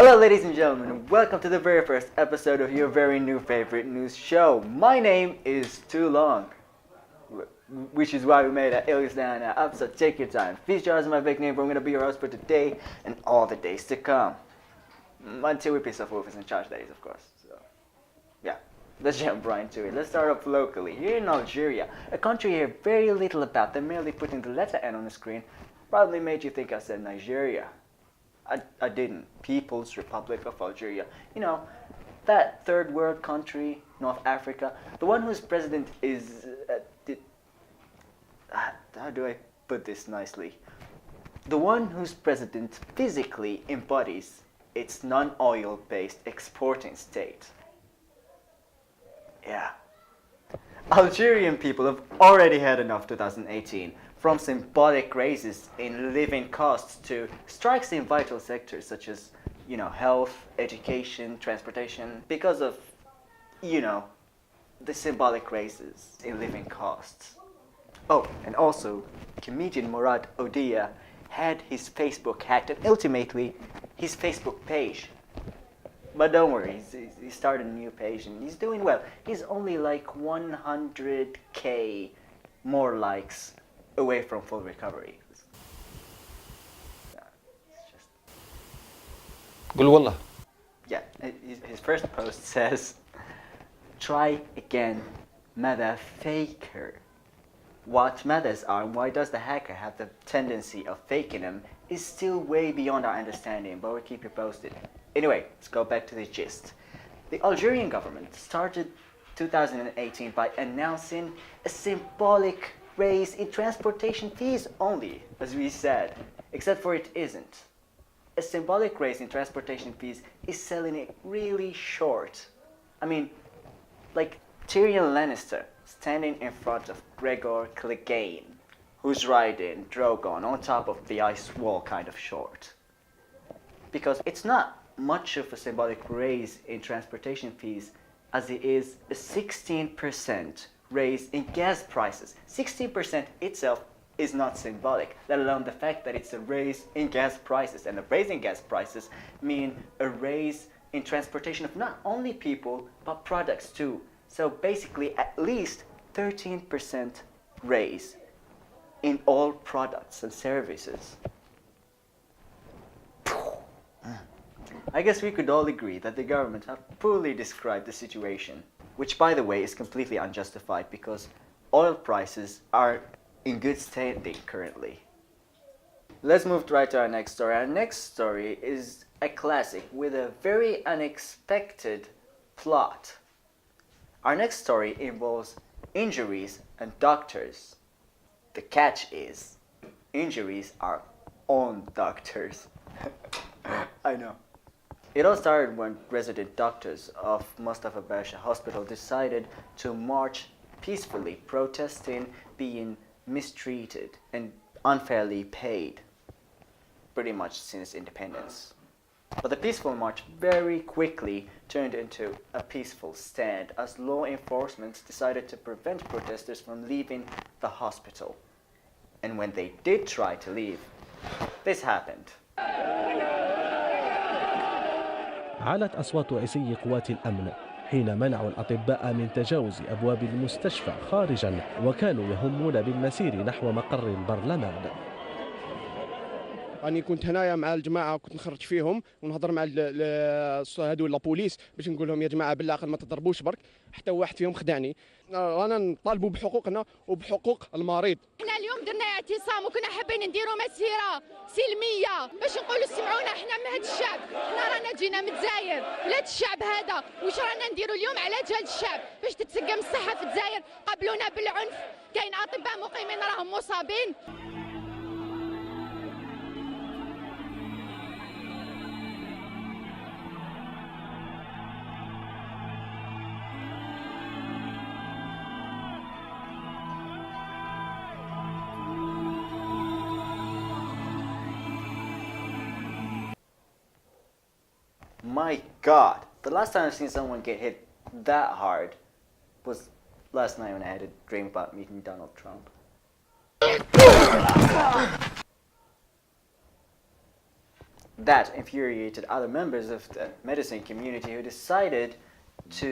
Hello ladies and gentlemen, and welcome to the very first episode of your very new favorite news show. My name is Too Long, which is why we made an alias down now. So take your time. Feature as my fake name, but I'm going to be your host for today and all the days to come. Until we piss off whoever's in charge, that is, of course. So, yeah, let's jump right into it. Let's start off locally. Here in Algeria, a country you hear very little about, them merely putting the letter N on the screen probably made you think I said Nigeria. I didn't. People's Republic of Algeria. You know, that third world country, North Africa. The one whose president is... how do I put this nicely? The one whose president physically embodies its non-oil based exporting state. Yeah. Algerian people have already had enough 2018. From symbolic raises in living costs to strikes in vital sectors such as, health, education, transportation, because of, the symbolic raises in living costs. Oh, and also, comedian Murad Odia had his Facebook hacked and ultimately his Facebook page. But don't worry, he started a new page and he's doing well. He's only like 100k more likes away from full recovery. قول والله. Yeah, his first post says, "Try again, mother faker." What mothers are and why does the hacker have the tendency of faking them is still way beyond our understanding, but we'll keep you posted. Anyway, let's go back to the gist. The Algerian government started 2018 by announcing a symbolic raise in transportation fees only, as we said, except for it isn't. A symbolic raise in transportation fees is selling it really short. I mean, like Tyrion Lannister standing in front of Gregor Clegane, who's riding Drogon on top of the ice wall kind of short. Because it's not much of a symbolic raise in transportation fees as it is a 16% raise in gas prices. 16% itself is not symbolic, let alone the fact that it's a raise in gas prices. And a raise in gas prices mean a raise in transportation of not only people, but products too. So basically at least 13% raise in all products and services. I guess we could all agree that the government have poorly described the situation, which by the way is completely unjustified because oil prices are in good standing currently. Let's move right to our next story. Our next story is a classic with a very unexpected plot. Our next story involves injuries and doctors. The catch is, injuries are on doctors. I know. It all started when resident doctors of Mustafa Basha Hospital decided to march peacefully, protesting being mistreated and unfairly paid, pretty much since independence. But the peaceful march very quickly turned into a peaceful stand as law enforcement decided to prevent protesters from leaving the hospital. And when they did try to leave, this happened. علت أصوات رئيسي قوات الأمن حين منعوا الأطباء من تجاوز أبواب المستشفى خارجا وكانوا يهمون بالمسير نحو مقر البرلمان. راني كنت هنايا مع الجماعه كنت نخرج فيهم ونهضر مع هادو لابوليس باش نقول لهم يا جماعه بالعقل ما تضربوش برك حتى واحد فيهم خدعني. رانا نطالبوا بحقوقنا وبحقوق المريض. احنا اليوم درنا اعتصام وكنا حابين نديروا مسيره سلميه باش نقولوا سمعونا احنا من هذا الشعب. احنا رانا جينا من الجزائر ولاد الشعب هذا واش رانا نديروا اليوم على جال الشعب باش تتسقم الصحه في الجزائر. قبلونا بالعنف، كاين اطباء مقيمين راهم مصابين. My God, the last time I've seen someone get hit that hard was last night when I had a dream about meeting Donald Trump. that infuriated other members of the medicine community who decided to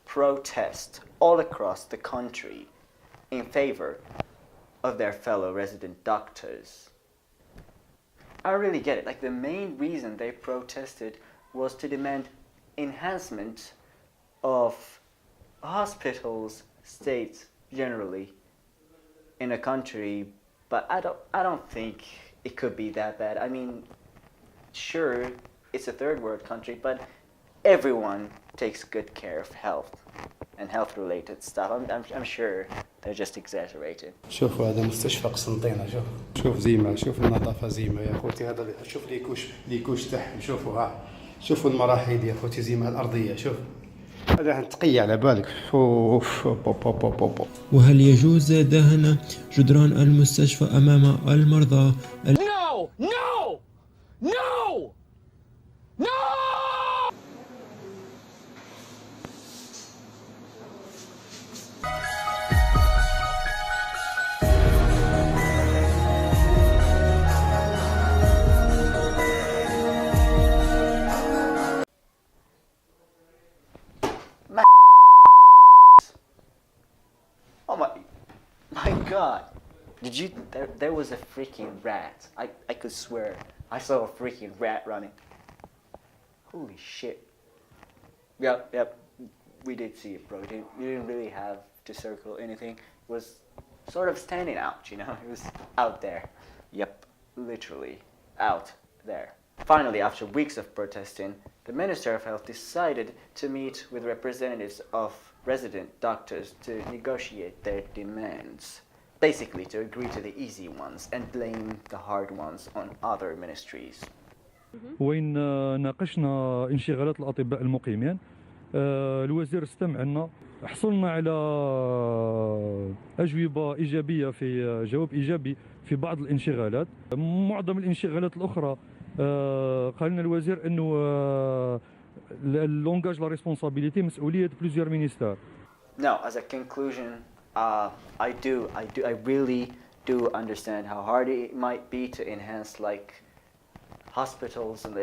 protest all across the country in favor of their fellow resident doctors. I don't really get it. Like, the main reason they protested was to demand enhancement of hospitals, states generally in a country, but I don't think it could be that bad. I mean, sure, it's a third world country, but everyone takes good care of health and health related stuff. I'm sure they're just exaggerated. شوفوا هذا مستشفى قسنطينة. شوف زيمة، شوف النظافة زيمة يا خوتي. هذا شوف ليكوش تحت. شوفوا ها، شوفوا المراحيض يا خوتي زيمة الأرضية. شوف هذا تقي على بالك. اوف. وهل يجوز دهن جدران المستشفى أمام المرضى؟ No! No! No! No! Oh my god. Did you, there was a freaking rat. I could swear I saw a freaking rat running. Holy shit. Yep, we did see it, bro. You didn't really have to circle anything. It was sort of standing out, you know? It was out there. Yep, literally out there. Finally, after weeks of protesting, the Minister of Health decided to meet with representatives of resident doctors to negotiate their demands. Basically, to agree to the easy ones and blame the hard ones on other ministries. وين ناقشنا انشغالات الأطباء المقيمين، الوزير استمع لنا، حصلنا على أجوبة إيجابية، في جواب إيجابي في بعض الانشغالات. معظم الانشغالات الأخرى قال لنا الوزير إنه لونجاج لا ريسبونسابيليتي مسؤولية بليزيور مينيستير. Now, as a conclusion, I really do understand how hard it might be to enhance like hospitals, and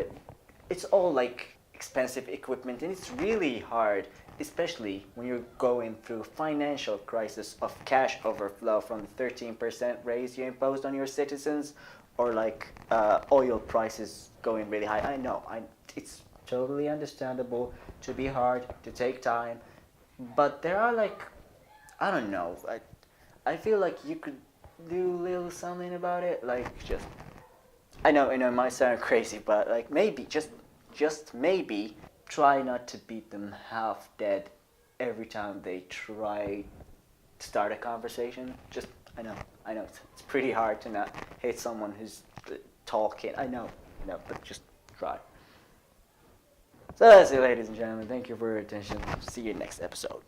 it's all like expensive equipment, and it's really hard, especially when you're going through financial crisis of cash overflow from the 13% raise you imposed on your citizens, or like oil prices going really high. I know, it's totally understandable to be hard, to take time, but there are like, I don't know, I feel like you could do a little something about it, like just, I know it might sound crazy, but like maybe, just maybe, try not to beat them half dead every time they try to start a conversation. Just, I know, it's pretty hard to not hate someone who's talking, I know, but just try. So that's it, ladies and gentlemen, thank you for your attention, see you next episode.